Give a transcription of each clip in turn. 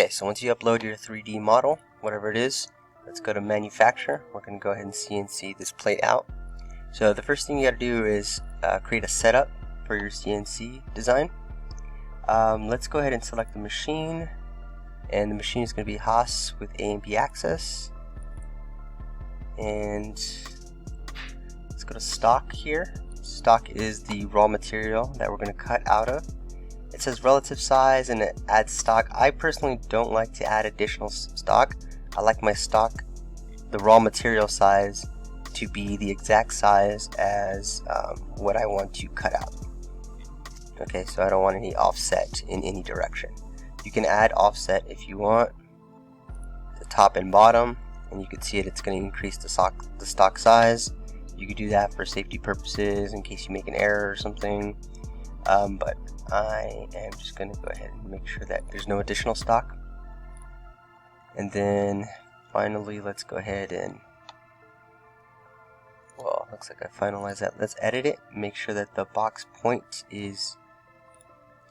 Okay, so once you upload your 3D model, whatever it is, let's go to manufacture. We're going to go ahead and CNC this plate out. So the first thing you got to do is create a setup for your CNC design. Let's go ahead and select the machine, and the machine is going to be Haas with A and B access. And let's go to stock here. Stock is the raw material that we're going to cut out of. It says relative size and it adds stock. I personally don't like to add additional stock. I like my stock, the raw material size, to be the exact size as what I want to cut out. Okay, so I don't want any offset in any direction. You can add offset if you want, the top and bottom, and you can see it's going to increase the stock size. You could do that for safety purposes in case you make an error or something, but I am just going to go ahead and make sure that there's no additional stock. And then finally, let's go ahead and, well, looks like I finalized that. Let's edit it. Make sure that the box point is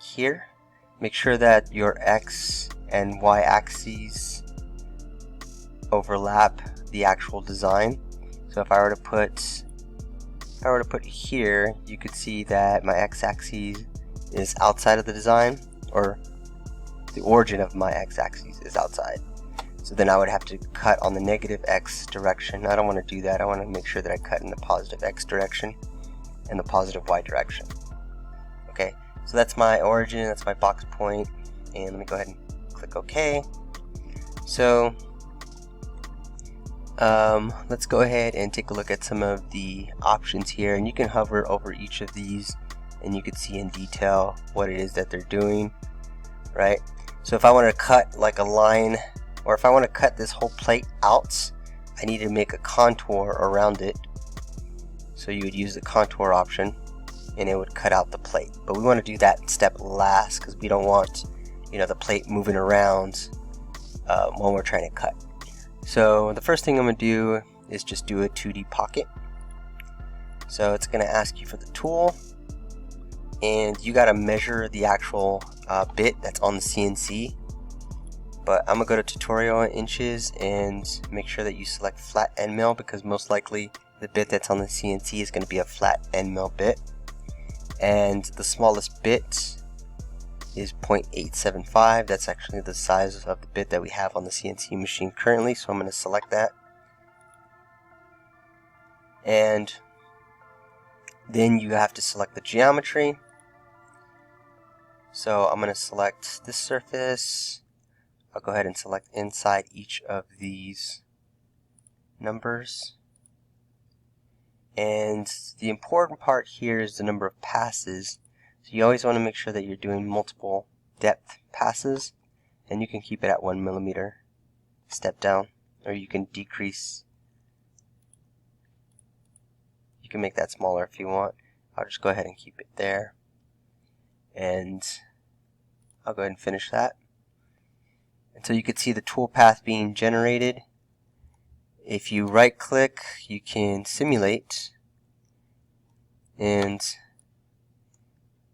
here. Make sure that your X and Y axes overlap the actual design. So if I were to put here, you could see that my X axis is outside of the design, or the origin of my X axis is outside. So then I would have to cut on the negative X direction. I don't want to do that. I want to make sure that I cut in the positive X direction and the positive Y direction. Okay, so that's my origin, that's my box point, and let me go ahead and click OK. So let's go ahead and take a look at some of the options here, and you can hover over each of these and you can see in detail what it is that they're doing, right? So if I want to cut like a line, or if I want to cut this whole plate out, I need to make a contour around it. So you would use the contour option and it would cut out the plate. But we want to do that step last because we don't want, the plate moving around when we're trying to cut. So the first thing I'm going to do is just do a 2D pocket. So it's going to ask you for the tool, and you got to measure the actual bit that's on the CNC. But I'm going to go to tutorial in inches and make sure that you select flat end mill, because most likely the bit that's on the CNC is going to be a flat end mill bit. And the smallest bit is 0.875. That's actually the size of the bit that we have on the CNC machine currently, so I'm going to select that. And then you have to select the geometry. So I'm going to select this surface. I'll go ahead and select inside each of these numbers. And the important part here is the number of passes. So you always want to make sure that you're doing multiple depth passes, and you can keep it at 1 millimeter step down, or you can decrease. You can make that smaller if you want. I'll just go ahead and keep it there, and I'll go ahead and finish that. And so you can see the tool path being generated. If you right click, you can simulate, and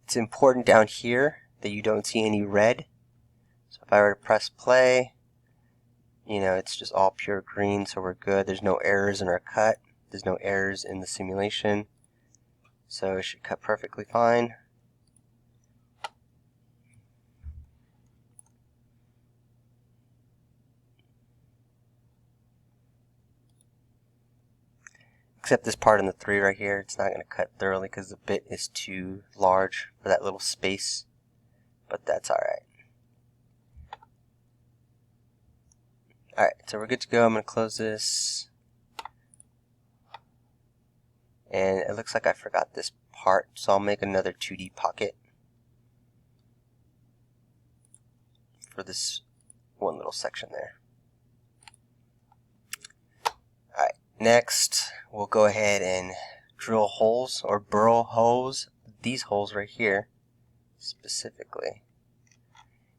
it's important down here that you don't see any red. So if I were to press play, it's just all pure green, so we're good. There's no errors in our cut. There's no errors in the simulation. So it should cut perfectly fine. Except this part in the 3 right here, it's not going to cut thoroughly because the bit is too large for that little space, but that's alright. Alright, so we're good to go. I'm going to close this. And it looks like I forgot this part, so I'll make another 2D pocket for this one little section there. Alright, next we'll go ahead and drill holes, or burrow holes, these holes right here specifically.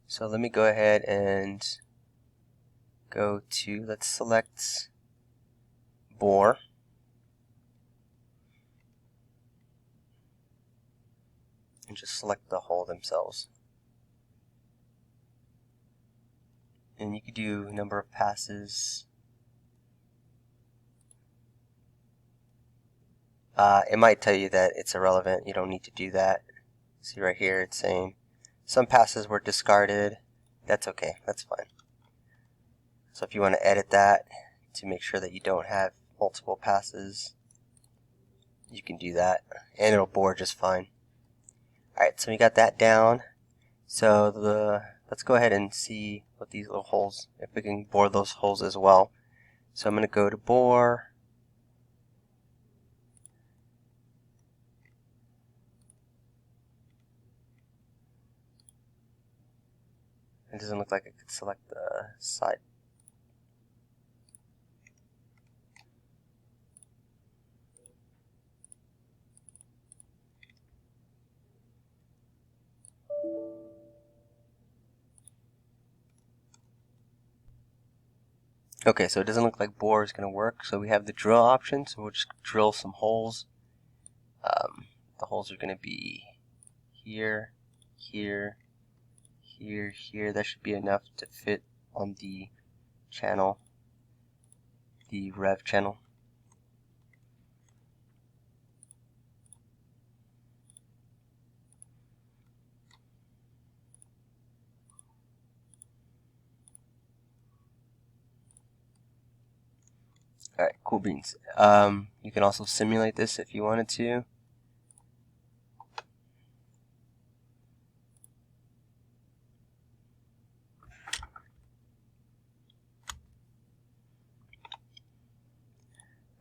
So let me go ahead and go to, let's select bore, and just select the hole themselves. and you could do number of passes. It might tell you that it's irrelevant. You don't need to do that. See right here, it's saying some passes were discarded. That's okay. That's fine. So if you want to edit that to make sure that you don't have multiple passes, you can do that, and it'll bore just fine. Alright, so we got that down. So let's go ahead and see what these little holes, if we can bore those holes as well. So I'm going to go to bore. It doesn't look like I could select the side. Okay, so it doesn't look like bore is going to work. So we have the drill option, so we'll just drill some holes. The holes are going to be here, here, here, here. That should be enough to fit on the channel, the rev channel. Alright, cool beans. You can also simulate this if you wanted to.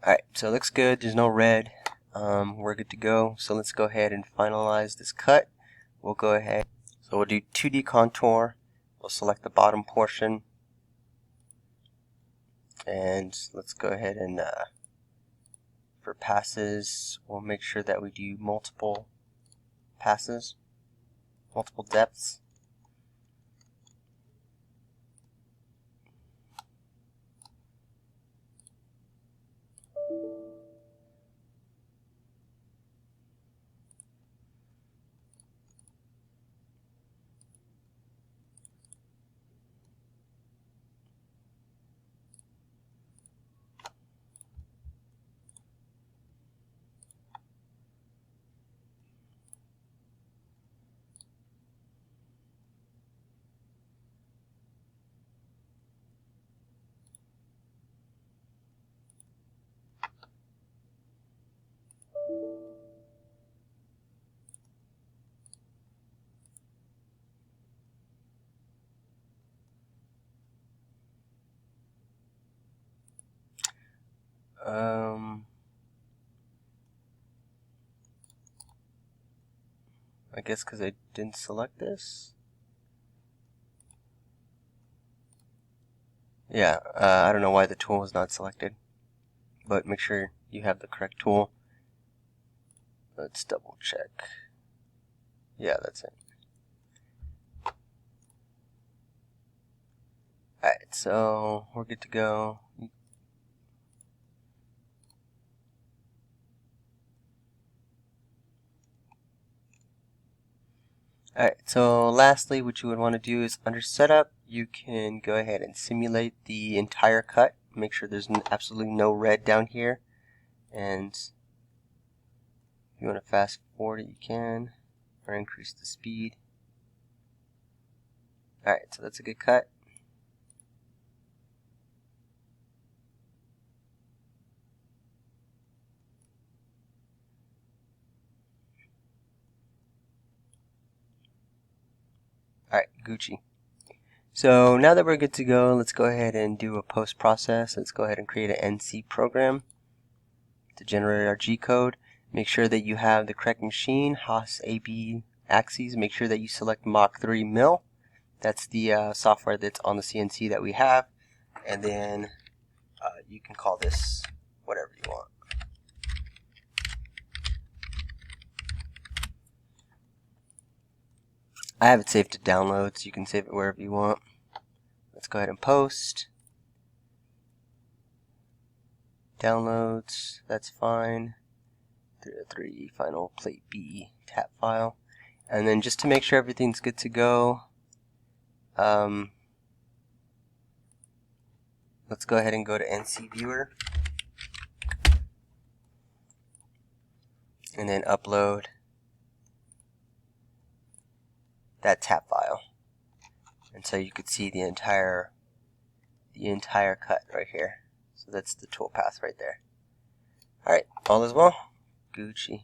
Alright, so it looks good. There's no red. We're good to go. So let's go ahead and finalize this cut. We'll go ahead. So we'll do 2D contour. We'll select the bottom portion. And let's go ahead and for passes, we'll make sure that we do multiple passes, multiple depths. I guess because I didn't select this. Yeah, I don't know why the tool is not selected, but make sure you have the correct tool. Let's double check. Yeah, that's it. Alright, so we're good to go. Alright, so lastly, what you would want to do is under setup, you can go ahead and simulate the entire cut. Make sure there's absolutely no red down here. And if you want to fast forward it, you can, or increase the speed. Alright, so that's a good cut. Alright, Gucci. So now that we're good to go, let's go ahead and do a post process. Let's go ahead and create an NC program to generate our G code. Make sure that you have the correct machine, Haas AB axes. Make sure that you select Mach 3 mill. That's the software that's on the CNC that we have. And then you can call this whatever you want. I have it saved to download, so you can save it wherever you want. Let's go ahead and post. Downloads, that's fine. 3 final plate B tap file. And then just to make sure everything's good to go, let's go ahead and go to NC Viewer and then upload that tap file, and so you could see the entire cut right here. So that's the toolpath right there. Alright, all is well. Gucci.